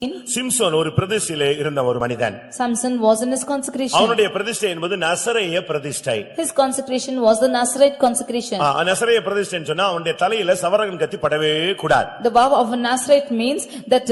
சிம்சோன் ஒரு பிரதிஷ்டையிலே இருந்த ஒரு மனிதன். Samson was in his consecration. அவனுடைய பிரதிஷ்டை என்பது நசரேய பிரதிஷ்டை. His consecration was the Nazarite consecration. நசரேய பிரதிஷ்டைன்னு சொன்னா அவனுடைய தலையில சவரகன் கத்தி படவே கூடாது. The vow of a Nazarite means that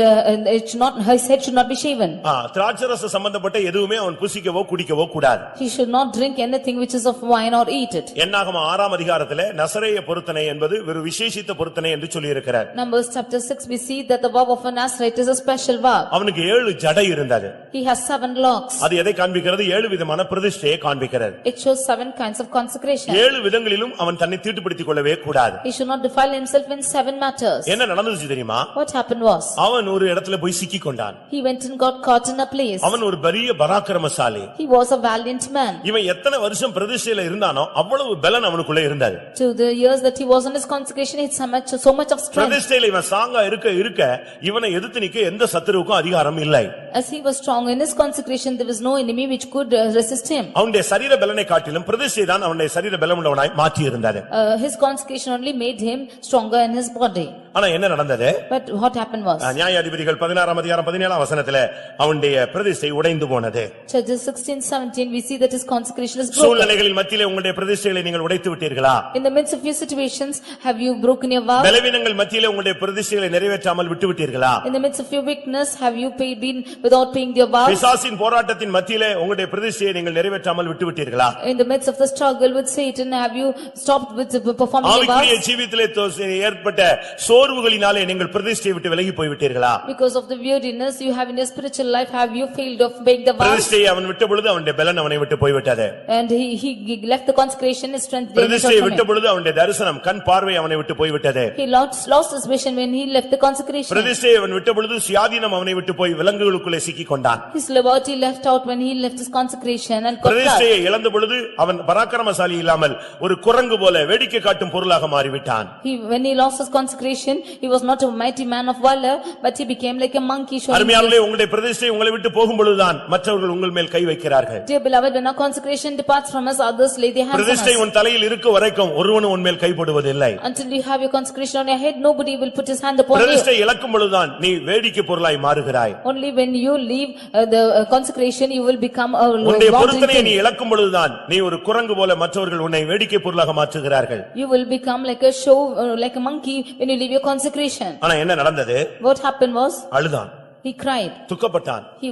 his head should not be shaven. திராட்சரச சம்பந்தப்பட்ட எதுவுமே அவன் புசிக்கவோ குடிக்கவோ கூடாது. He should not drink anything which is of wine or eat it. என்னாகமம் 6ஆம் அதிகாரத்திலே நசரேய பொருத்தனை என்பது ஒரு விசேஷித்த பொருத்தனை என்று சொல்லி இருக்கிறார். Numbers chapter 6 we see that the vow of a Nazarite is a special vow. அவனுக்கு 7 ஜடை இருந்தது. He has 7 locks. அது எதை காண்பிக்கிறது? 7 விதமான பிரதிஷ்டையை காண்பிக்கிறது. It shows 7 kinds of consecration. 7 விதங்களிலும் அவன் தன்னை தீட்டுப்படுத்திக் கொள்ளவே கூடாது. He should not defile himself in 7 matters. என்ன நடந்துச்சு தெரியுமா? What happened was, அவன் ஒரு இடத்துல போய் சிக்கிக் கொண்டான். he went and got caught in a place. அவன் ஒரு பெரிய பராக்கிரமசாலி. He was a valiant man. இவன் எத்தனை வருஷம் பிரதிஷ்டையில இருந்தானோ அவ்வளவு பலன் அவனுக்குள்ள இருந்தது. To the years that he was in his consecration, he had so much of strength. பிரதிஷ்டையில இவன் ஸ்ட்ராங்கா இருக்க இவனை எதிர்த்து நிக்க எந்த சத்துருவுக்கும் அதிகாரம் இல்லை. As he was strong in his consecration, there was no enemy which could resist him. அவனுடைய சரீர பலனை காட்டிலும் பிரதிஷ்டை தான் அவனுடைய சரீர பலமுள்ளவனாய் மாற்றி இருந்தது. His consecration only made him stronger in his body. ஆனா என்ன நடந்தது? But what happened was, நியாயாதிபதிகள் 16ஆம் அதிகாரம் 17ஆம் வசனத்திலே அவனுடைய பிரதிஷ்டை உடைந்து போனது. Judges 16:17 we see that his consecration is broken. சூழ்நிலைகளின் மத்தியிலே உங்களுடைய பிரதிஷ்டைகளை நீங்கள் உடைத்து விட்டீர்களா? In the midst of your situations, have you broken your vow? பலவீனங்கள் மத்தியிலே உங்களுடைய பிரதிஷ்டைகளை நிறைவேற்றாமல் விட்டு விட்டீர்களா? In the midst of your weakness, have you been without paying your vows? பிசாசின் போராட்டத்தின் மத்தியிலே உங்களுடைய பிரதிஷ்டையை நீங்கள் நிறைவேற்றாமல் விட்டு விட்டீர்களா? In the midst of the struggle with Satan, have you stopped with performing your vows? ஆவிக்குரிய ஜீவிதத்திலே ஏற்பட்ட சோர்வுகளினாலே நீங்கள் பிரதிஷ்டையை விட்டு விலகி போய் விட்டீர்களா? Because of the weariness you have in your spiritual life, have you failed of paying the vows? பிரதிஷ்டையை அவன் விட்ட பொழுது அவனுடைய பலன் அவனை விட்டு போய் விட்டது. And he left the consecration, his strength. பிரதிஷ்டையை விட்ட பொழுது அவனுடைய தரிசனம் கண் பார்வை அவனை விட்டு போய் விட்டது. He lost his vision when he left the consecration. பிரதிஷ்டையை அவன் விட்ட பொழுது சுயாதீனம் அவனை விட்டு போய் விலங்குகளுக்குள்ளே சிக்கிக் கொண்டான். His liberty left out when he left his consecration and got பிரதிஷ்டையை இழந்த பொழுது அவன் பராக்கிரமசாலி இல்லாமல் ஒரு குரங்கு போல வேடிக்கை காட்டும் பொருளாக மாறிவிட்டான். When he lost his consecration, he was not a mighty man of valor, but he became like a monkey. அருமையானவர்களே, உங்களுடைய பிரதிஷ்டை உங்களை விட்டு போகும் பொழுதுதான் மற்றவர்கள் உங்கள் மேல் கை வைக்கிறார்கள். Dear beloved, when our consecration departs from us, others lay their hands on us. பிரதிஷ்டை உன் தலையில் இருக்க வரைக்கும் ஒருவனும் உன் மேல் கை போடுவதில்லை. Until you have your consecration on your head, nobody will put his hand upon you. பிரதிஷ்டை இழக்கும் பொழுதுதான் நீ வேடிக்கை பொருளாய் மாறுகிறாய். Only when you leave the consecration, you will become a உன்னுடைய பொருத்தனையை நீ இழக்கும் பொழுதுதான் நீ ஒரு குரங்கு போல மற்றவர்கள் உன்னை வேடிக்கை பொருளாக மாற்றுகிறார்கள். You will become like a show, like a monkey when you leave your consecration. ஆனா என்ன நடந்தது? What happened was, அழுதான். he cried. துக்கப்பட்டான். He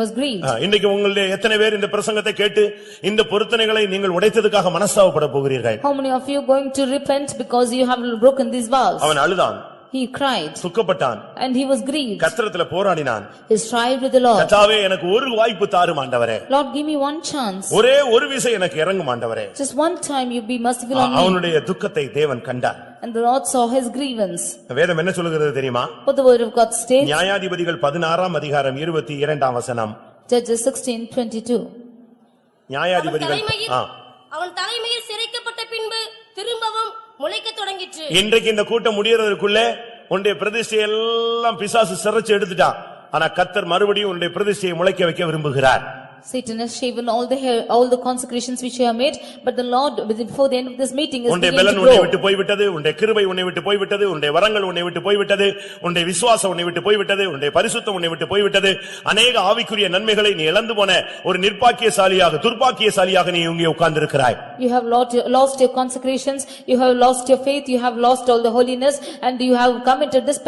was grieved. இன்னைக்கு உங்களுடைய எத்தனை பேர் இந்த பிரசங்கத்தை கேட்டு இந்த பொருத்தனைகளை நீங்கள் உடைத்ததுக்காக மனஸ்தாபப்பட போகிறீர்கள்? How many of you are going to repent because you have broken these vows? அவன் அழுதான். He cried. துக்கப்பட்டான். And he was grieved. கர்த்தரிடத்தில் போராடினான். He strived with the Lord. கர்த்தாவே எனக்கு ஒரு வாய்ப்பு தாரும் ஆண்டவரே. Lord, give me one chance. ஒரே ஒரு விசை எனக்கு இறங்கும் ஆண்டவரே. Just one time you be merciful on me. அவனுடைய துக்கத்தை தேவன் கண்டார். And the Lord saw his grievance. வேதம் என்ன சொல்கிறது தெரியுமா? What the word of God states. நியாயாதிபதிகள் 16ஆம் அதிகாரம் 22ஆம் வசனம். Judges 16:22. நியாயாதிபதிகள் அவன் தலைமையில் சிரைக்கப்பட்ட பின்பு திரும்பவும் முளைக்க தொடங்கிற்று. இன்றைக்கு இந்த கூட்டம் முடியறதுக்குள்ள உன்னுடைய பிரதிஷ்டை எல்லாம் பிசாசு சிரைச்சு எடுத்துட்டான். ஆனா கர்த்தர் மறுபடியும் உன்னுடைய பிரதிஷ்டையை முளைக்க வைக்க விரும்புகிறார். Satan has shaven all the consecrations which you have made, but the Lord before the end of this meeting is உன்னுடைய beginning பலன் to உன்னை grow. விட்டு போய் விட்டது, உன்னுடைய கிருபை உன்னை விட்டு போய் விட்டது, உன்னுடைய வரங்கள் உன்னை விட்டு போய் விட்டது, உன்னுடைய விசுவாசம் உன்னை விட்டு போய் விட்டது, உன்னுடைய பரிசுத்தம் உன்னை விட்டு போய் விட்டது. अनेक ஆவிக்குரிய நன்மைகளை நீ இழந்து போன ஒரு நிர்பாக்கியசாலியாக துர்பாக்கியசாலியாக நீ இங்கே உட்கார்ந்திருக்கிறாய். You have lost your consecrations, you have lost your faith, you have lost all the holiness, and you have come into this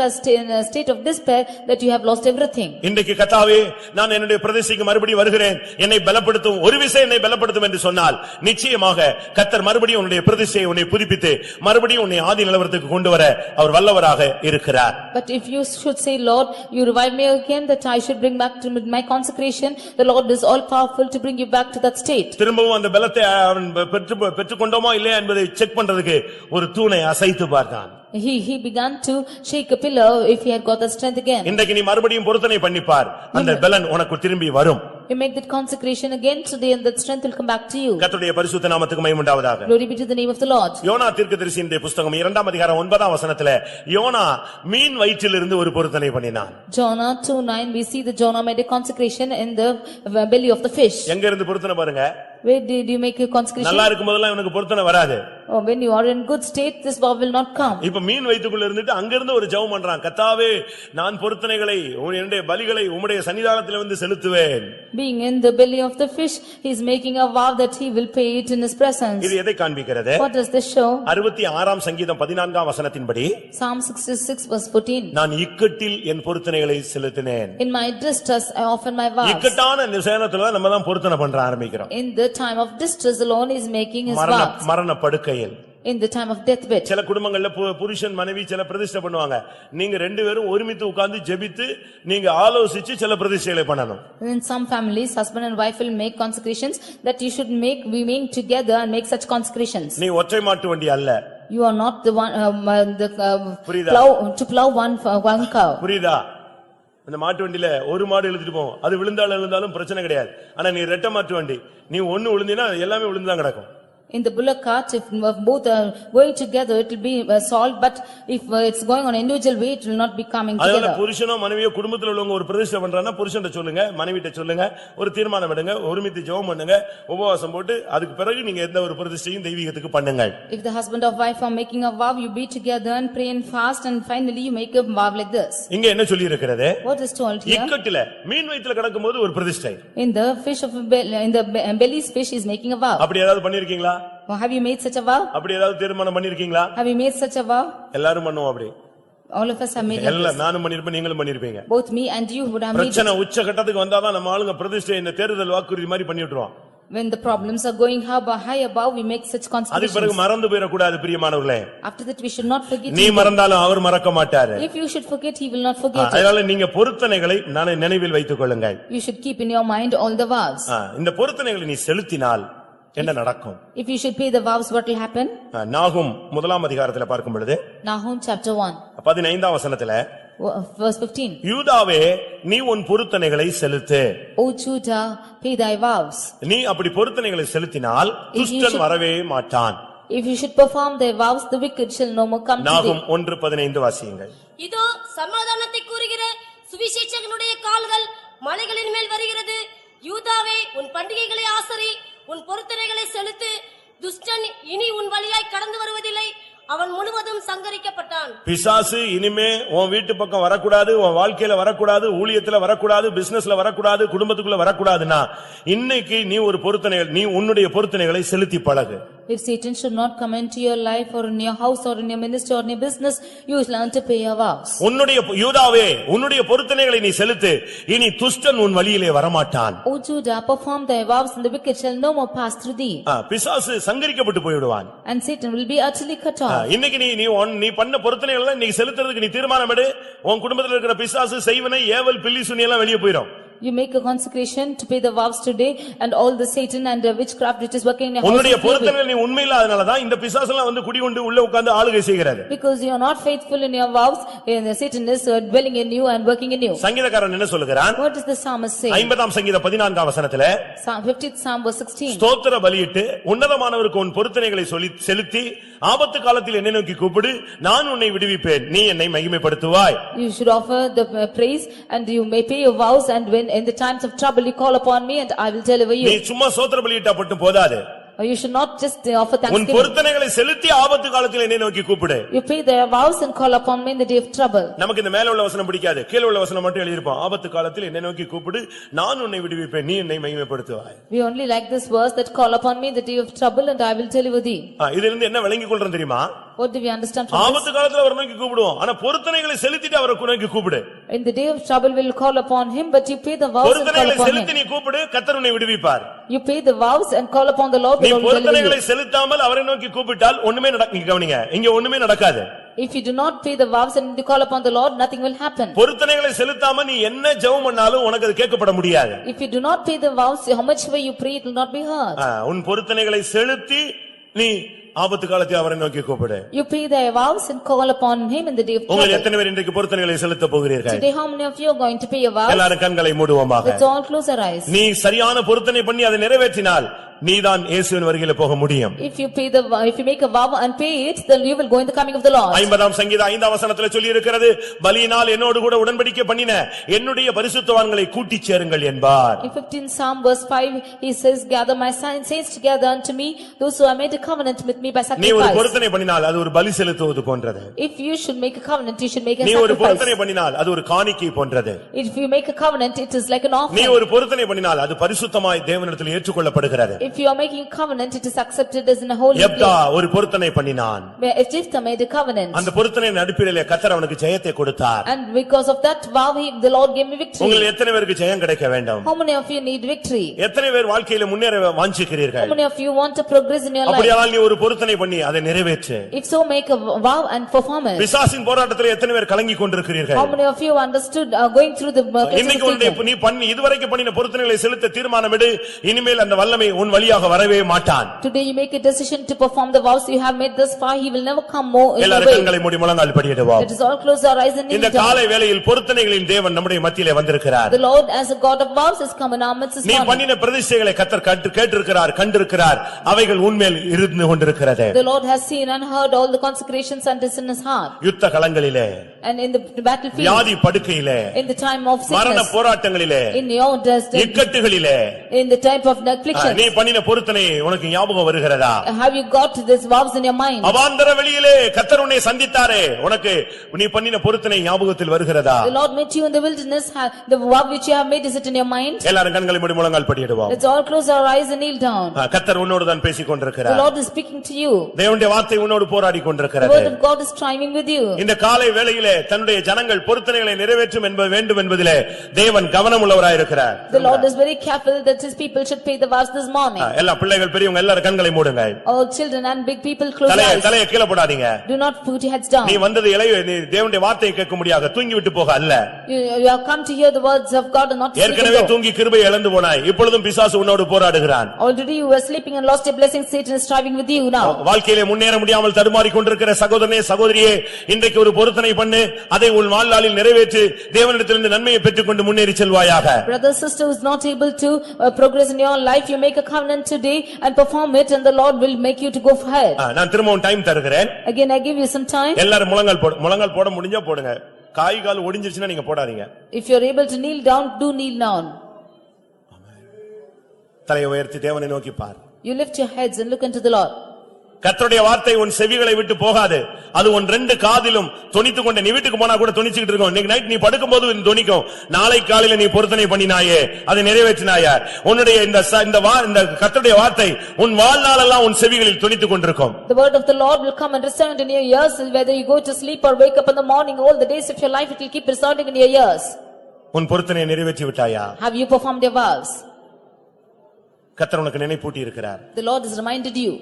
state of despair that you have lost everything. இன்றைக்கு கர்த்தாவே, நான் என்னுடைய பிரதிஷ்டைக்கு மறுபடியும் வருகிறேன், என்னை பலப்படுத்தும், ஒரு விசை என்னை பலப்படுத்தும் என்று சொன்னால் நிச்சயமாக கர்த்தர் மறுபடியும் உன்னுடைய பிரதிஷ்டையை உன்னை புதுப்பித்து மறுபடியும் உன்னை ஆதி நிலவரத்துக்கு கொண்டு வர அவர் வல்லவராக இருக்கிறார். But if you should say, Lord, you revive me again that I should bring back to my consecration, the Lord is all powerful to bring you back to that state. திரும்பவும் அந்த பலத்தை அவன் பெற்றுக்கொண்டோமா இல்லையா என்பதை செக் பண்றதுக்கு ஒரு தூணை அசைத்து பார்த்தான். He began to shake a pillar if he had got the strength again. இன்றைக்கு நீ மறுபடியும் பொருத்தனை பண்ணிப்பார், அந்த பலன் உனக்கு திரும்பி வரும். You make that consecration again today and that strength will come back to you. கர்த்தருடைய பரிசுத்த நாமத்துக்கு மகிமை உண்டாவதாக. Glory be to the name of the Lord. யோனா தீர்க்கதரிசியின் புத்தகம் 2ஆம் அதிகாரம் 9ஆம் வசனத்திலே யோனா மீன் வயிற்றிலிருந்து ஒரு பொருத்தனை பண்ணினான். Jonah 2:9 we see that Jonah made a consecration in the belly of the fish. எங்க இருந்து பொருத்தனை பாருங்க. Where did you make a consecration? நல்லா இருக்கும் போதெல்லாம் இவனுக்கு பொருத்தனை வராது. Or when you are in good state, this vow will not come. இப்ப மீன் வயித்துக்குள்ள இருந்துட்டு அங்கிருந்து ஒரு ஜெபம் பண்றான், கர்த்தாவே நான் பொருத்தனைகளை என்னுடைய பலிகளை உம்முடைய சன்னிதானத்திலே வந்து செலுத்துவேன். Being in the belly of the fish, he is making a vow that he will pay it in his presence. இது எதை காண்பிக்கிறது? What does this show? 66ஆம் சங்கீதம் 14ஆம் வசனத்தின்படி Psalm 66 verse 14. நான் இக்கட்டில் என் பொருத்தனைகளை செலுத்தினேன். In my distress I offer my vows. இக்கட்டான நிசேனத்துல நம்ம தான் பொருத்தனை பண்ற ஆரம்பிக்கிறோம். In the time of distress alone he is making his vows. மரண படுக்கையில், in the time of deathbed. சில குடும்பங்கள்ல புருஷன் மனைவி சில பிரதிஷ்டை பண்ணுவாங்க. நீங்க ரெண்டு பேரும் ஒருமித்து உட்கார்ந்து ஜெபித்து நீங்க ஆலோசிச்சு சில பிரதிஷ்டைகளை பண்ணணும். In some families husband and wife will make consecrations that you should we mean together and make such consecrations. நீ ஒற்றை மாட்டு வண்டி அல்ல. You are not the one புரியுதா? to plow one cow. புரியுதா? அந்த மாட்டு வண்டியில ஒரு மாடு இழுத்துட்டு போவோம், அது விழுந்தாலும் பிரச்சனை கிடையாது. ஆனா நீ ரெட்டை மாட்டு வண்டி, நீ ஒன்னு விழுந்தினா எல்லாமே விழுந்துதான் கிடக்கும். In the bullock cart, if both are going together, it will be solved, but if it's going on individual way, it will not be coming together. அதனால புருஷனோ மனைவியோ குடும்பத்துல உள்ளவங்க ஒரு பிரதிஷ்டை பண்றானா புருஷன்ட்ட சொல்லுங்க, மனைவிட்ட சொல்லுங்க, ஒரு தீர்மானம் எடுங்க, ஒருமித்து ஜெபம் பண்ணுங்க, உபவாசம் போட்டு அதுக்கு பிறகு நீங்க எந்த ஒரு பிரதிஷ்டையும் தெய்வீகத்துக்கு பண்ணுங்க. If the husband or wife are making a vow, you be together and pray and fast, and finally you make a vow like this. இங்க என்ன சொல்லி இருக்கிறது? What is told here? இக்கட்டில மீன் வயித்துல கிடக்கும்போது ஒரு பிரதிஷ்டை. In the belly's fish is making a vow. அப்படி ஏதாவது பண்ணிருக்கீங்களா? Or have you made such a vow? அப்படி ஏதாவது தீர்மானம் பண்ணிருக்கீங்களா? Have you made such a vow? எல்லாரும் பண்ணுவோம் அப்படி. All of us have made like எல்லாம் this. நானும் பண்ணிருப்பேன், நீங்களும் பண்ணிருப்பீங்க. Both me and you would have made பிரச்சனை it. உச்ச கட்டத்துக்கு வந்தாதான் நம்ம ஆளுங்க பிரதிஷ்டை இந்த தேர்தல் வாக்குறுதி மாதிரி பண்ணி விட்டுருவோம். When the problems are going high above, we make such அதுக்கு பிறகு consecrations. மறந்து போயிடக்கூடாது பிரியமானவர்களே. After that we should not forget நீ him. மறந்தாலும் அவர் மறக்க மாட்டாரு. If you should forget, he will not forget it. அதனால நீங்க பொருத்தனைகளை நினைவில் வைத்துக் கொள்ளுங்கள். You should keep in your mind all the vows. இந்த பொருத்தனைகளை நீ செலுத்தினால் என்ன நடக்கும்? If you should pay the vows, what will happen? நாகும் 1ஆம் அதிகாரத்துல பார்க்கும் பொழுது Nahum chapter 1 15ஆம் வசனத்துல verse 15. யூதாவே நீ உன் பொருத்தனைகளை செலுத்து. O Judah, pay thy vows. நீ அப்படி பொருத்தனைகளை செலுத்தினால் துஷ்டன் வரவே மாட்டான். If you should perform thy vows, the wicked shall no more come to நாகும் thee. 1:15 வாசியுங்கள். இதோ சமாதானத்தை கூறுகிற சுவிசேஷகனுடைய கால்கள் மலைகளின் மேல் வருகிறது. யூதாவே உன் பண்டிகைகளை ஆசரி, உன் பொருத்தனைகளை செலுத்து. துஷ்டன் இனி உன் வழியாய் கடந்து வருவதில்லை, அவன் முழுவதும் சங்கரிக்கப்பட்டான். பிசாசு இனிமே உன் வீட்டு பக்கம் வரக்கூடாது, உன் வாழ்க்கையில வரக்கூடாது, ஊழியத்துல வரக்கூடாது, பிசினஸ்ல வரக்கூடாது, குடும்பத்துக்குள்ள வரக்கூடாதுன்னா இன்னைக்கு நீ ஒரு பொருத்தனைகள், நீ உன்னுடைய பொருத்தனைகளை செலுத்தி பழகு. If Satan should not come into your life or in your house or in your ministry or in your business, you will learn to pay your vows. உன்னுடைய யூதாவே உன்னுடைய பொருத்தனைகளை நீ செலுத்து, இனி துஷ்டன் உன் வழியிலே வரமாட்டான். O Judah, perform thy vows and the wicked shall no more pass through thee. பிசாசு சங்கரிக்கப்பட்டு போய்விடுவான். And Satan will be utterly cut off. இன்னைக்கு நீ பண்ண பொருத்தனைகள் எல்லாம் நீ செலுத்துறதுக்கு நீ தீர்மானம் எடு. உன் குடும்பத்துல இருக்கிற பிசாசு செய்வனை ஏவல் பில்லி சுனி எல்லாம் வெளியே போயிடும். You make a consecration to pay the vows today, and all the Satan and the witchcraft which is working in your house. உன்னுடைய பொருத்தனைகள் நீ உண்மையில அதனாலதான் இந்த பிசாசெல்லாம் வந்து குடிகொண்டு உள்ள உட்கார்ந்து ஆளுகை செய்கிறது. Because you are not faithful in your vows, and the Satan is dwelling in you and working in you. சங்கீதக்காரன் என்ன சொல்லுகிறான்? What does the psalmist say? 50ஆம் சங்கீதம் 14ஆம் வசனத்திலே 50th Psalm verse 16. ஸ்தோத்திர பலியிட்டு உன்னதமானவருக்கு உன் பொருத்தனைகளை செலுத்தி ஆபத்து காலத்தில் என்னை நோக்கி கூப்பிடு, நான் உன்னை விடுவிப்பேன், நீ என்னை மகிமைப்படுத்துவாய். You should offer the praise, and you may pay your vows, and when in the times of trouble you call upon me, and I will deliver நீ you. சும்மா ஸ்தோத்திர பலியிட்டா மட்டும் போதாது. You should not just offer உன் thanksgiving. பொருத்தனைகளை செலுத்தி ஆபத்து காலத்தில் என்னை நோக்கி கூப்பிடு. You pay their vows and call upon me in the day of trouble. நமக்கு இந்த மேல உள்ள வசனம் பிடிக்காது, கீழ உள்ள வசனம் மட்டும் எழுதிருப்போம். ஆபத்து காலத்தில் என்னை நோக்கி கூப்பிடு, நான் உன்னை விடுவிப்பேன், நீ என்னை மகிமைப்படுத்துவாய். We only like this verse that call upon me in the day of trouble, and I will deliver thee. இதிலிருந்து என்ன விளங்கிக் கொள்றோம் தெரியுமா? What do we understand from this? ஆபத்து காலத்துல அவரை நோக்கி கூப்பிடுவோம், ஆனா பொருத்தனைகளை செலுத்திட்டு அவரை நோக்கி கூப்பிடு. In the day of trouble we will call upon him, but you pay the vows and call பொருத்தனைகளை upon செலுத்தி him. நீ கூப்பிடு, கர்த்தர் உன்னை விடுவிப்பார். You pay the vows and call upon the Lord, நீ the Lord will deliver பொருத்தனைகளை you. செலுத்தாமல் அவரை நோக்கி கூப்பிட்டால் ஒண்ணுமே நடக்க கவனிங்க, இங்க ஒண்ணுமே நடக்காது. If you do not pay the vows and you call upon the Lord, nothing will happen. பொருத்தனைகளை செலுத்தாம நீ என்ன ஜெபம் பண்ணாலும் உனக்கு அது கேட்கப்பட முடியாது. If you do not pay the vows, how much way you pray, it will not be heard. உன் பொருத்தனைகளை செலுத்தி நீ ஆபத்து காலத்தில் அவரை நோக்கி கூப்பிடு. You pay thy vows and call upon him in the day of உங்கள் trouble. எத்தனை பேர் இன்றைக்கு பொருத்தனைகளை செலுத்த போகிறீர்கள்? Today how many of you are going to pay your vows? எல்லாரும் கண்களை மூடுவோமாக. Let's all close our eyes. நீ சரியான பொருத்தனை பண்ணி அதை நிறைவேற்றினால் நீதான் இயேசுவின் வருகையில போக முடியும். If you make a vow and pay it, then you will go in the coming of the Lord. 50ஆம் சங்கீதம் 5ஆம் வசனத்திலே சொல்லி இருக்கிறது, பலியினால் என்னோடு கூட உடன்படிக்கை பண்ணின என்னுடைய பரிசுத்தவான்களை கூட்டிச் சேருங்கள் என்பார். In 15 Psalm verse 5 he says, gather my saints together unto me, those who have made a covenant with me by நீ ஒரு sacrifice. பொருத்தனை பண்ணினால் அது ஒரு பலி செலுத்துவது போன்றது. If you should make a covenant, you should make a நீ ஒரு sacrifice. பொருத்தனை பண்ணினால் அது ஒரு காணிக்கை போன்றது. If you make a covenant, it is like an நீ offering. ஒரு பொருத்தனை பண்ணினால் அது பரிசுத்தமாய் தேவனிடத்தில் ஏற்றுக்கொள்ளப்படுகிறது. If you are making a covenant, it is accepted as in a holy Jephthah place. ஒரு பொருத்தனை பண்ணினான். Where Jephthah made a covenant, அந்த பொருத்தனையின் அடிப்படையிலே கர்த்தர் அவனுக்கு ஜெயத்தை கொடுத்தார். and because of that vow, the Lord gave me victory. உங்கள் எத்தனை பேருக்கு ஜெயம் கிடைக்க வேண்டும்? How many of you need victory? எத்தனை பேர் வாழ்க்கையில முன்னேற How வாஞ்சிக்கிறீர்கள்? many of you want to progress in your life? அப்படியானால் நீ ஒரு பொருத்தனை பண்ணி அதை நிறைவேற்று. If so, make a vow and perform it. பிசாசின் போராட்டத்திலே எத்தனை பேர் கலங்கி கொண்டிருக்கிறீர்கள்? How many of you understood going through the இன்னைக்கு நீ பண்ணி இதுவரைக்கும் பண்ணின பொருத்தனைகளை செலுத்த தீர்மானமிடு. இனிமேல் அந்த வல்லமை உன் வழியாக வரவே மாட்டான். Today you make a decision to perform the vows you have made thus far, he will never come more in your எல்லாரும் way. கண்களை மூடி முழங்கால் படியிடுவோம். Let us all close our eyes and kneel இந்த down. காலை வேளையில் பொருத்தனைகளின் தேவன் நம்முடைய மத்தியிலே வந்திருக்கிறார். The Lord as a God of vows has come in our midst this நீ morning. பண்ணின பிரதிஷ்டைகளை கர்த்தர் கேட்டிருக்கிறார், கண்டிருக்கிறார். அவைகள் உன்மேல் இருந்து கொண்டிருக்கிறது. The Lord has seen and heard all the consecrations and is in his heart. யுத்த களங்களிலே, And in the battlefield, வியாதி படுக்கையிலே, in the time of மரண sickness, போராட்டங்களிலே, in your death, இக்கட்டுகளிலே, in the type of affliction, நீ பண்ணின பொருத்தனை உனக்கு ஞாபகம் வருகிறதா? have you got this vows in your mind? அவாந்தர வெளியிலே கர்த்தர் உன்னை சந்தித்தாரே, உனக்கு நீ பண்ணின பொருத்தனை ஞாபகத்தில் வருகிறதா? The Lord met you in the wilderness, the vow which you have made, is it in your mind? எல்லாரும் கண்களை மூடி முழங்கால் படியிடுவோம். Let's all close our eyes and kneel down. கர்த்தர் உன்னோடு தான் பேசிக் The கொண்டிருக்கிறார். Lord is speaking to you. தேவனுடைய வார்த்தை உன்னோடு போராடி The கொண்டிருக்கிறது. word of God is striving with you. இந்த காலை வேளையிலே தன்னுடைய ஜனங்கள் பொருத்தனைகளை நிறைவேற்றும் வேண்டும் என்பதிலே தேவன் கவனம் உள்ளவராயிருக்கிறார். The Lord is very careful that his people should pay the vows this morning. எல்லா பிள்ளைகள் பெரியவங்க எல்லாரும் கண்களை மூடுங்க. All children and big people close your eyes. தலையை கீழ போடாதீங்க. Do not put your heads down. நீ வந்தது நீ தேவனுடைய வார்த்தையை கேட்க முடியாது, தூங்கி விட்டு போக அல்ல. You have come to hear the words of God and not to sleep ஏற்கனவே and go. தூங்கி கிருபையை இழந்து போனாய், இப்பொழுதும் பிசாசு உன்னோடு போராடுகிறான். Already you were sleeping and lost your blessing, Satan is striving with you now. வாழ்க்கையிலே முன்னேற முடியாமல் தடுமாறிக் கொண்டிருக்கிற சகோதரனே சகோதரியே, இன்றைக்கு ஒரு பொருத்தனை பண்ணு, அதை உன் வாழ்நாளில் நிறைவேற்று, தேவனிடத்திலிருந்து நன்மையை பெற்றுக்கொண்டு முன்னேறி செல்வாயாக. Brother, sister who is not able to progress in your life, you make a covenant today and perform it, and the Lord will make you to go ahead. நான் திரும்பவும் டைம் தருகிறேன். Again I give you some time. எல்லாரும் முழங்கால் போட முடிஞ்சா போடுங்க. காய் கால் ஒடிஞ்சிருச்சுன்னா நீங்க போடாதீங்க. If you are able to kneel down, do kneel down. தலையை உயர்த்தி தேவனை நோக்கி பார். You lift your heads and look unto the Lord. கர்த்தருடைய வார்த்தை உன் செவிகளை விட்டு போகாது. அது உன் ரெண்டு காதிலும் தொனித்துக் கொண்டு, நீ வீட்டுக்கு போனா கூட தொனிச்சுக்கிட்டு இருக்கும். இன்னைக்கு நைட் நீ படுக்கும்போது இது தொனிக்கும். நாளை காலையில நீ பொருத்தனை பண்ணினாயே, அதை நிறைவேற்றினாயா? உன்னுடைய இந்த கர்த்தருடைய வார்த்தை உன் வாழ்நாளெல்லாம் உன் செவிகளில் தொனித்துக் கொண்டிருக்கும். The word of the Lord will come and resound in your ears, whether you go to sleep or wake up in the morning, all the days of your life it will keep resounding in your ears. உன் பொருத்தனை நிறைவேற்றி விட்டாயா? Have you performed your vows? கர்த்தர் உனக்கு நினைப்பூட்டி இருக்கிறார். The Lord has reminded you.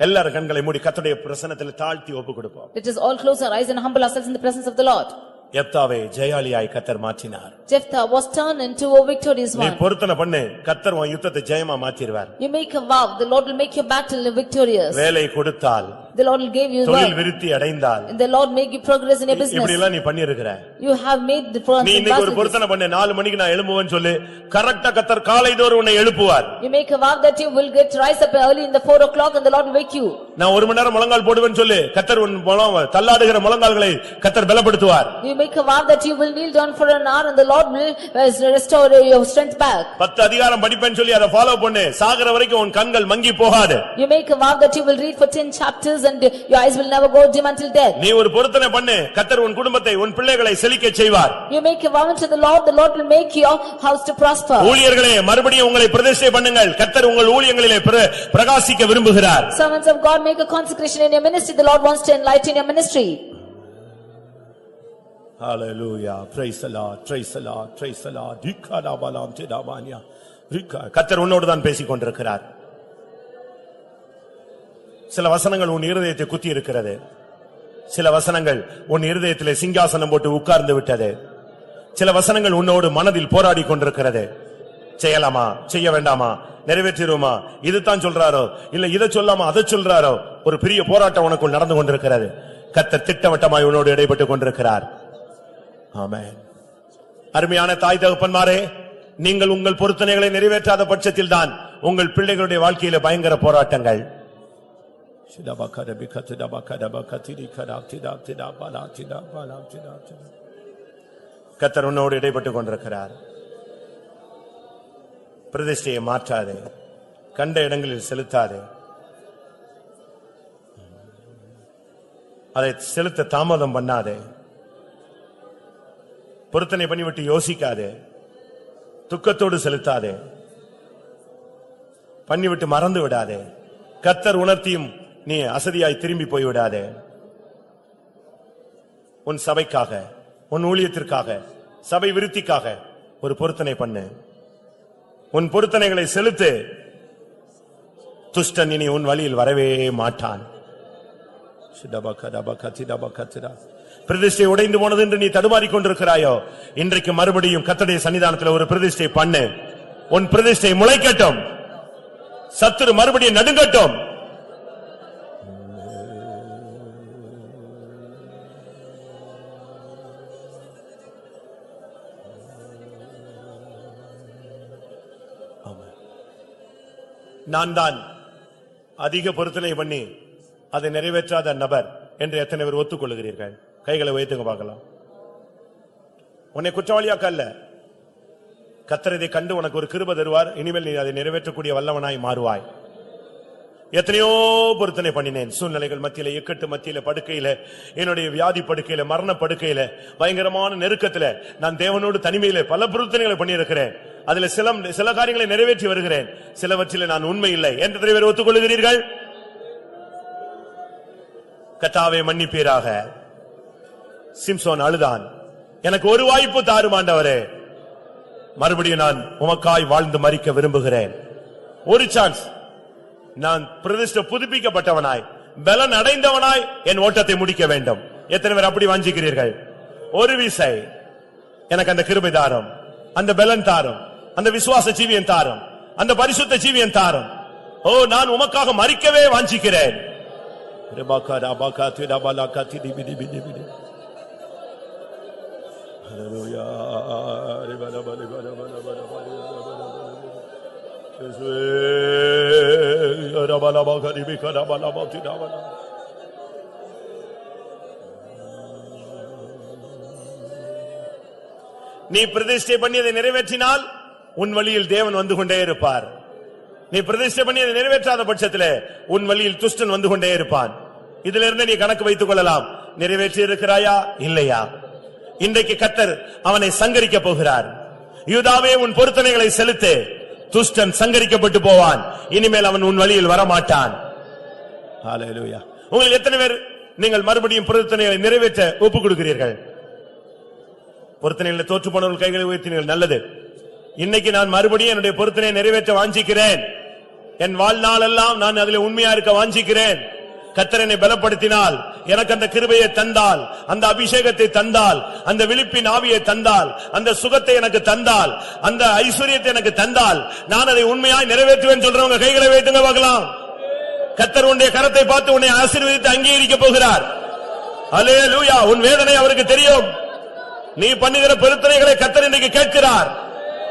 எல்லாரும் கண்களை மூடி கர்த்தருடைய பிரசன்னத்தில் தாழ்த்தி ஒப்புக்கொடுப்போம். Let us all close our eyes and humble ourselves in the presence of the Lord. யெப்தாவை ஜெயாலியாய் கர்த்தர் மாற்றினார். Jephthah was turned into a victorious நீ one. பொருத்தனை பண்ணு, கர்த்தர் உன் யுத்தத்தை ஜெயமா மாற்றிடுவார். You make a vow, the Lord will make your battle victorious. வேலை கொடுத்தால், The Lord will give you தொழில் work. விருத்தி அடைந்தால், The Lord make you progress in your இப்படி business. எல்லாம் நீ பண்ணியிருக்கிற. You have made the நீ இன்னைக்கு ஒரு பொருத்தனை பண்ணு, 4 மணிக்கு நான் எழும்புவேன்னு சொல்லு, கரெக்டா கர்த்தர் காலைதோறும் உன்னை எழுப்புவார். You make a vow that you will rise up early in the 4 o'clock and the Lord will wake you. நான் 1 மணி நேரம் முழங்கால் போடுவேன்னு சொல்லு, கர்த்தர் உன் தள்ளாடுகிற முழங்கால்களை கர்த்தர் பலப்படுத்துவார். You make a vow that you will kneel down for an hour and the Lord will restore your strength back. 10 அதிகாரம் படிப்பேன்னு சொல்லி அதை ஃபாலோ பண்ணு, சாகர வரைக்கும் உன் கண்கள் மங்கி போகாது. You make a vow that you will read for 10 chapters and your eyes will never go dim until death. நீ ஒரு பொருத்தனை பண்ணு, கர்த்தர் உன் குடும்பத்தை உன் பிள்ளைகளை செழிக்கச் செய்வார். You make a vow unto the Lord will make your house to prosper. ஊழியர்களே, மறுபடியும் உங்களை பிரதிஷ்டை பண்ணுங்கள். கர்த்தர் உங்கள் ஊழியங்களிலே பிரகாசிக்க விரும்புகிறார். Servants of God, make a consecration in your ministry. The Lord wants to enlighten your ministry. Hallelujah. Praise the Lord. Praise the Lord. Praise the Lord. Dikadabalam tidamanya. கர்த்தர் உன்னோடு தான் பேசிக் கொண்டிருக்கிறார். சில வசனங்கள் உன் இருதயத்தை குத்தி இருக்கிறது. சில வசனங்கள் உன் இருதயத்திலே சிங்காசனம் போட்டு உட்கார்ந்து விட்டது. சில வசனங்கள் உன்னோடு மனதில் போராடி கொண்டிருக்கிறது. செய்யலாமா, செய்ய வேண்டாமா, நிறைவேற்றிடுமா, இதுதான் சொல்றாரோ இல்ல இதை சொல்லாமா அதை சொல்றாரோ, ஒரு பெரிய போராட்டம் உனக்குள் நடந்து கொண்டிருக்கிறது. கர்த்தர் திட்டவட்டமாய் உன்னோடு இடைப்பட்டுக் கொண்டிருக்கிறார். ஆமென். அருமையான தாய் தகப்பன்மாரே, நீங்கள் உங்கள் பொருத்தனைகளை நிறைவேற்றாத பட்சத்தில் தான் உங்கள் பிள்ளைகளுடைய வாழ்க்கையில பயங்கர போராட்டங்கள். கர்த்தர் உன்னோடு இடைப்பட்டுக் கொண்டிருக்கிறார். பிரதிஷ்டையை மாற்றாதே, கண்ட இடங்களில் செலுத்தாதே, அதை செலுத்த தாமதம் பண்ணாதே, பொருத்தனை பண்ணிவிட்டு யோசிக்காதே, துக்கத்தோடு செலுத்தாதே, பண்ணிவிட்டு மறந்து விடாதே, கர்த்தர் உணர்த்தியும் நீ அசதியாய் திரும்பி போய்விடாதே. உன் சபைக்காக, உன் ஊழியத்திற்காக, சபை விருத்திக்காக ஒரு பொருத்தனை பண்ணு. உன் பொருத்தனைகளை செலுத்து. துஷ்டன் இனி உன் வழியில் வரவே மாட்டான். பிரதிஷ்டை உடைந்து போனது என்று நீ தடுமாறிக் கொண்டிருக்கிறாயோ, இன்றைக்கு மறுபடியும் கர்த்தருடைய சன்னிதானத்தில் ஒரு பிரதிஷ்டை பண்ணு. உன் பிரதிஷ்டை முளைக்கட்டும், சத்துரு மறுபடியும் நடுங்கட்டும். நான் தான் அதிக பொருத்தனை பண்ணி அதை நிறைவேற்றாத நபர் என்று எத்தனை பேர் ஒத்துக்கொள்கிறீர்கள்? கைகளை வைத்துங்க பார்க்கலாம். உன்னை குற்றவாளியாக்க அல்ல, கர்த்தர் இதை கண்டு உனக்கு ஒரு கிருபை தருவார். இனிமேல் நீ அதை நிறைவேற்றக்கூடிய வல்லவனாய் மாறுவாய். எத்தனையோ பொருத்தனை பண்ணினேன், சூழ்நிலைகள் மத்தியில, இக்கட்டு மத்தியில, படுக்கையில, என்னுடைய வியாதி படுக்கையில, மரண படுக்கையில, பயங்கரமான நெருக்கத்துல, நான் தேவனோடு தனிமையில பல பொருத்தனைகளை பண்ணியிருக்கிறேன். அதுல சில காரியங்களை நிறைவேற்றி வருகிறேன், சிலவற்றில நான் உண்மை இல்லை என்று தலைவர் ஒத்துக்கொள்கிறீர்கள்? கர்த்தாவே மன்னிப்பீராக. சிம்சோன் அழுதான், எனக்கு ஒரு வாய்ப்பு தாரும் ஆண்டவரே, மறுபடியும் நான் உமக்காய் வாழ்ந்து மரிக்க விரும்புகிறேன். ஒரு சான்ஸ். நான் பிரதிஷ்டை புதுப்பிக்கப்பட்டவனாய், பலன் அடைந்தவனாய் என் ஓட்டத்தை முடிக்க வேண்டும். எத்தனை பேர் அப்படி வாஞ்சிக்கிறீர்கள்? ஒரு விசை எனக்கு அந்த கிருபை தாரும், அந்த பலன் தாரும், அந்த விசுவாச ஜீவியம் தாரும், அந்த பரிசுத்த ஜீவியம் தாரும். ஓ, நான் உமக்காக மரிக்கவே வாஞ்சிக்கிறேன். நீ பிரதிஷ்டை பண்ணி அதை நிறைவேற்றினால் உன் வழியில் தேவன் வந்து கொண்டே இருப்பார். நீ பிரதிஷ்டை பண்ணி அதை நிறைவேற்றாத பட்சத்தில் உன் வழியில் துஷ்டன் வந்து கொண்டே இருப்பான். இதிலிருந்து நீ கணக்கு வைத்துக் கொள்ளலாம், நிறைவேற்றி இருக்கிறாயா இல்லையா. இன்றைக்கு கர்த்தர் அவனை சங்கரிக்க போகிறார். யூதாவே, உன் பொருத்தனைகளை செலுத்து, துஷ்டன் சங்கரிக்கப்பட்டு போவான். இனிமேல் அவன் உன் வழியில் வரமாட்டான். ஹல்லேலூயா. உங்கள் எத்தனை பேர் நீங்கள் மறுபடியும் பொருத்தனைகளை நிறைவேற்ற ஒப்புக் கொடுக்கிறீர்கள்? பொருத்தனைகளை தோற்று போனவர்கள் கைகளை உயர்த்தினீர்கள், நல்லது. இன்னைக்கு நான் மறுபடியும் என்னுடைய பொருத்தனையை நிறைவேற்ற வாஞ்சிக்கிறேன். என் வாழ்நாள் எல்லாம் நான் அதில் உண்மையா இருக்க வாஞ்சிக்கிறேன். கர்த்தர் என்னை பலப்படுத்தினால், எனக்கு அந்த கிருபையை தந்தால், அந்த அபிஷேகத்தை தந்தால், அந்த விழிப்பின் ஆவியை தந்தால், அந்த சுகத்தை எனக்கு தந்தால், அந்த ஐஸ்வர்யத்தை எனக்கு தந்தால், நான் அதை உண்மையாய் நிறைவேற்றுவேன் சொல்றவங்க கைகளை வைத்துங்க பார்க்கலாம். கர்த்தர் உன்னுடைய கரத்தை பார்த்து உன்னை ஆசீர்வதித்து அங்கீகரிக்க போகிறார். அல்லேலூயா. உன் வேதனை அவருக்கு தெரியும். நீ பண்ணுகிற பொருத்தனைகளை கர்த்தர் இன்றைக்கு கேட்கிறார்.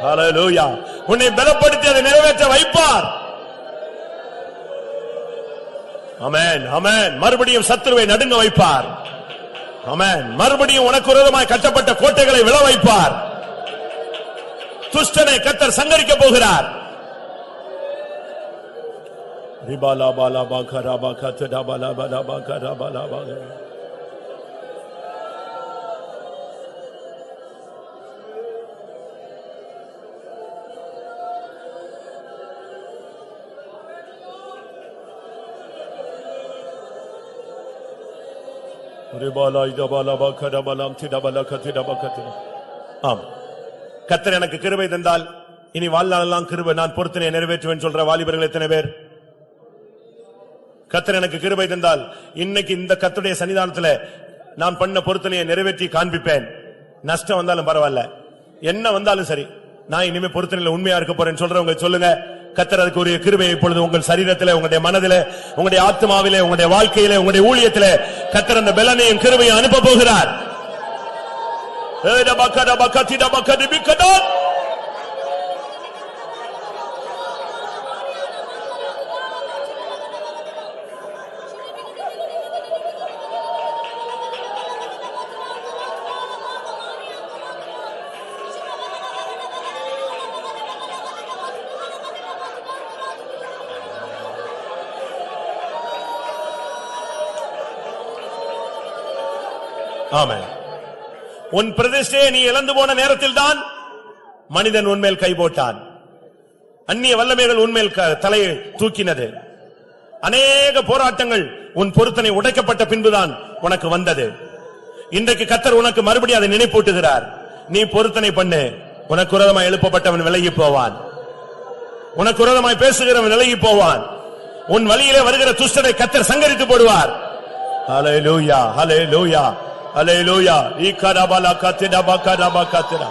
அல்லேலூயா. உன்னை பலப்படுத்தி அதை நிறைவேற்ற வைப்பார். ஆமென், ஆமென். மறுபடியும் சத்துருவை நடுங்க வைப்பார். ஆமென். மறுபடியும் உனக்கு விரோதமாய் கட்டப்பட்ட கோட்டைகளை விழ வைப்பார். துஷ்டனை கர்த்தர் சங்கரிக்க போகிறார். ரிபாலா பாலா பாகரா பாகதா பாலா பாலா பாகரா பாலா பாகரா. கர்த்தர் எனக்கு கிருபை தந்தால் இனி வாழ்நாளெல்லாம் கிருபை, நான் பொருத்தனை நிறைவேற்றுவேன் சொல்ற வாலிபர்கள் எத்தனை பேர்? கர்த்தர் எனக்கு கிருபை தந்தால் இன்னைக்கு இந்த கர்த்தருடைய சன்னிதானத்துல நான் பண்ண பொருத்தனையை நிறைவேற்றி காண்பிப்பேன். நஷ்டம் வந்தாலும் பரவாயில்ல, என்ன வந்தாலும் சரி, நான் இனிமே பொருத்தனையில உண்மையா இருக்க போறேன்னு சொல்றவங்க சொல்லுங்க. கர்த்தர் அதுக்கு ஒரு கிருபையை இப்பொழுது உங்கள் சரீரத்திலே, உங்களுடைய மனதிலே, உங்களுடைய ஆத்மாவிலே, உங்களுடைய வாழ்க்கையிலே, உங்களுடைய ஊழியத்திலே கர்த்தர் அந்த பலனையும் கிருபையும் அனுப்ப போகிறார். ஆமென். உன் பிரதிஷ்டையை நீ இழந்து போன நேரத்தில் தான் மனிதன் உன்மேல் கை போட்டான். அந்நிய வல்லமைகள் உன்மேல் தலையை தூக்கினது. அநேக போராட்டங்கள் உன் பொருத்தனை உடைக்கப்பட்ட பின்புதான் உனக்கு வந்தது. இன்றைக்கு கர்த்தர் உனக்கு மறுபடியும் அதை நினைப்பூட்டுகிறார். நீ பொருத்தனை பண்ணு. உனக்கு விரோதமாய் எழுப்பப்பட்டவன் விலகி போவான். உனக்கு விரோதமாய் பேசுகிறவன் விலகி போவான். உன் வழியிலே வருகிற துஷ்டரை கர்த்தர் சங்கரித்து போடுவார். ஹல்லேலூயா, ஹல்லேலூயா, ஹல்லேலூயா. இகரபல கத்திடப கரப கத்திட.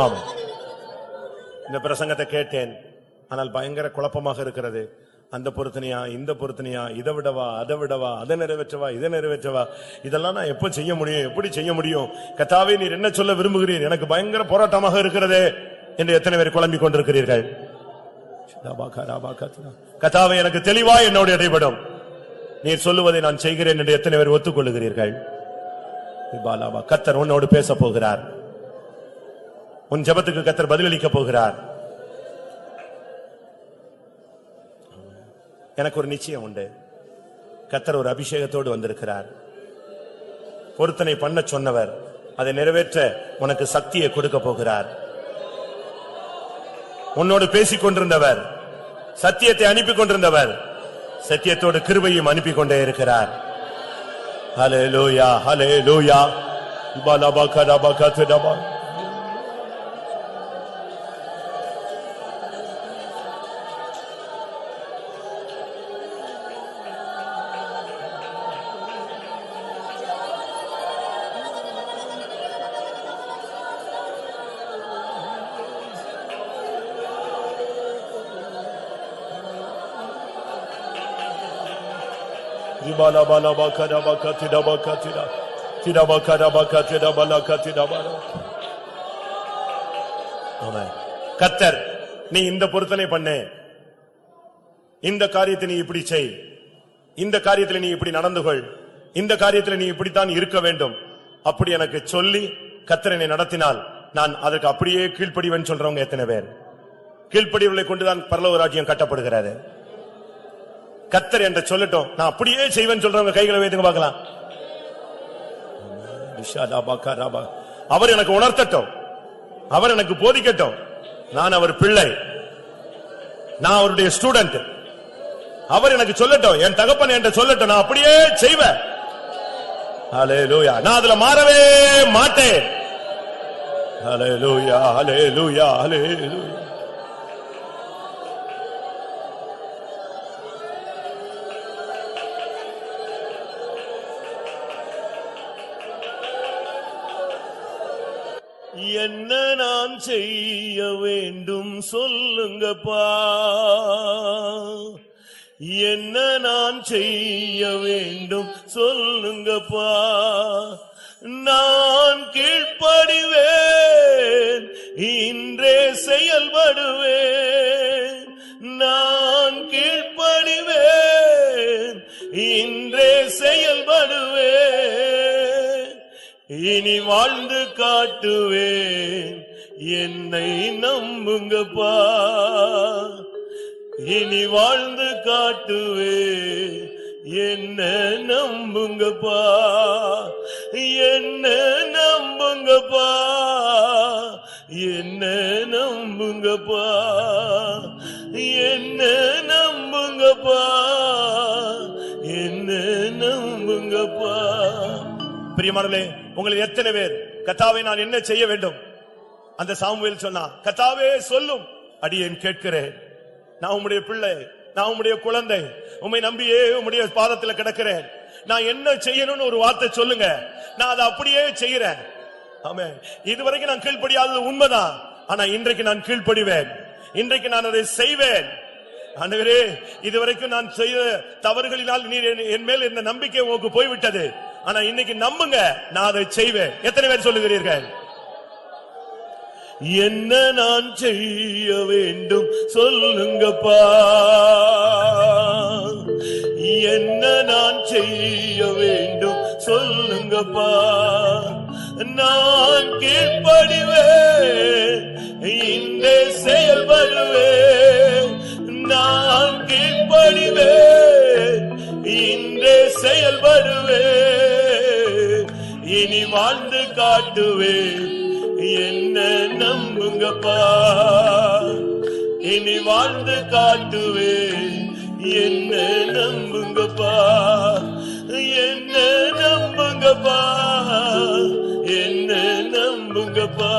ஆமென். இந்த பிரசங்கத்தை கேட்டேன். ஆனால் பயங்கர குழப்பமாக இருக்கிறது. அந்த பொருத்தனையா, இந்த பொருத்தனையா, இதை விடவா, அதை விடவா, அதை நிறைவேற்றவா, இதை நிறைவேற்றவா, இதெல்லாம் நான் எப்ப செய்ய முடியும், எப்படி செய்ய முடியும்? கர்த்தாவே, நீர் என்ன சொல்ல விரும்புகிறீர்? எனக்கு பயங்கர போராட்டமாக இருக்கிறது என்று எத்தனை பேர் குழம்பிக் கொண்டிருக்கிறீர்கள்? கர்த்தாவே, எனக்கு தெளிவா என்னோடு இடைபடும். நீர் சொல்லுவதை நான் செய்கிறேன் என்று எத்தனை பேர் ஒத்துக்கொள்ளுகிறீர்கள்? கர்த்தர் உன்னோடு பேச போகிறார். உன் ஜெபத்துக்கு கர்த்தர் பதிலளிக்க போகிறார். எனக்கு ஒரு நிச்சயம் உண்டு. கர்த்தர் ஒரு அபிஷேகத்தோடு வந்திருக்கிறார். பொருத்தனை பண்ண சொன்னவர் அதை நிறைவேற்ற உனக்கு சக்தியை கொடுக்க போகிறார். உன்னோடு பேசிக் கொண்டிருந்தவர், சத்தியத்தை அனுப்பி கொண்டிருந்தவர், சத்தியத்தோடு கிருபையும் அனுப்பி கொண்டே இருக்கிறார். ஹல்லேலூயா, ஹல்லேலூயா. பலபகரபகதபா. கர்த்தர், நீ இந்த பொருத்தனை பண்ணு, இந்த காரியத்தை நீ இப்படி செய், இந்த காரியத்தில் நீ இப்படி நடந்து கொள், இந்த காரியத்தில் நீ இப்படித்தான் இருக்க வேண்டும், அப்படி எனக்கு சொல்லி கர்த்தர் என்னை நடத்தினால் நான் அதற்கு அப்படியே கீழ்ப்படிவேன் சொல்றவங்க எத்தனை பேர்? கீழ்ப்படிவுகளை கொண்டுதான் பரலோக ராஜ்யம் கட்டப்படுகிறது. கர்த்தர் என்று சொல்லட்டும், நான் அப்படியே செய்வேன் சொல்றவங்க கைகளை வைத்துங்க பார்க்கலாம். அவர் எனக்கு உணர்த்தட்டும், அவர் எனக்கு போதிக்கட்டும். நான் அவர் பிள்ளை, நான் அவருடைய ஸ்டூடெண்ட். அவர் எனக்கு சொல்லட்டும், என் தகப்பன் என்று சொல்லட்டும், நான் அப்படியே செய்வேன். ஹல்லேலூயா. நான் அதுல மாறவே மாட்டேன். ஹல்லேலூயா, ஹல்லேலூயா, ஹல்லேலூயா. என்ன நான் செய்ய வேண்டும் சொல்லுங்கப்பா, என்ன நான் செய்ய வேண்டும் சொல்லுங்கப்பா, நான் கீழ்ப்படிவேன், இன்றே செயல்படுவேன். நான் கீழ்ப்படிவேன், இன்றே செயல்படுவேன். இனி வாழ்ந்து காட்டுவேன், என்னை நம்புங்கப்பா. இனி வாழ்ந்து காட்டுவேன், என்ன நம்புங்கப்பா, என்ன நம்புங்கப்பா, என்ன நம்புங்கப்பா, என்ன நம்புங்கப்பா, என்ன நம்புங்கப்பா. பிரியமானவர்களே, உங்களில் எத்தனை பேர் கர்த்தாவே நான் என்ன செய்ய வேண்டும்? அந்த சாமுவேல் சொன்னா, கர்த்தாவே சொல்லும், அடியேன் கேட்கிறேன். நான் உம்முடைய பிள்ளை, நான் உம்முடைய குழந்தை, உம்மை நம்பியே உம்முடைய பாதத்தில் கிடக்கிறேன். நான் என்ன செய்யணும்னு ஒரு வார்த்தை சொல்லுங்க, நான் அதை அப்படியே செய்யறேன். ஆமென். இதுவரைக்கும் நான் கீழ்ப்படியாதது உண்மைதான், ஆனா இன்றைக்கு நான் கீழ்ப்படிவேன், இன்றைக்கு நான் அதை செய்வேன். ஆண்டவரே, இதுவரைக்கும் நான் செய்த தவறுகளினால் நீர் என் மேல் இருந்த நம்பிக்கை உங்களுக்கு போய்விட்டது, ஆனா இன்னைக்கு நம்புங்க, நான் அதை செய்வேன். எத்தனை பேர் சொல்லுகிறீர்கள்? என்ன நான் செய்ய வேண்டும் சொல்லுங்கப்பா, என்ன நான் செய்ய வேண்டும் சொல்லுங்கப்பா, நான் கீழ்ப்படிவேன், இன்றே செயல்படுவேன், நான் கீழ்ப்படிவேன், இன்றே செயல்படுவேன், இனி வாழ்ந்து காட்டுவேன், என்ன நம்புங்கப்பா, இனி வாழ்ந்து காட்டுவேன், என்ன நம்புங்கப்பா, என்ன நம்புங்கப்பா, என்ன நம்புங்கப்பா.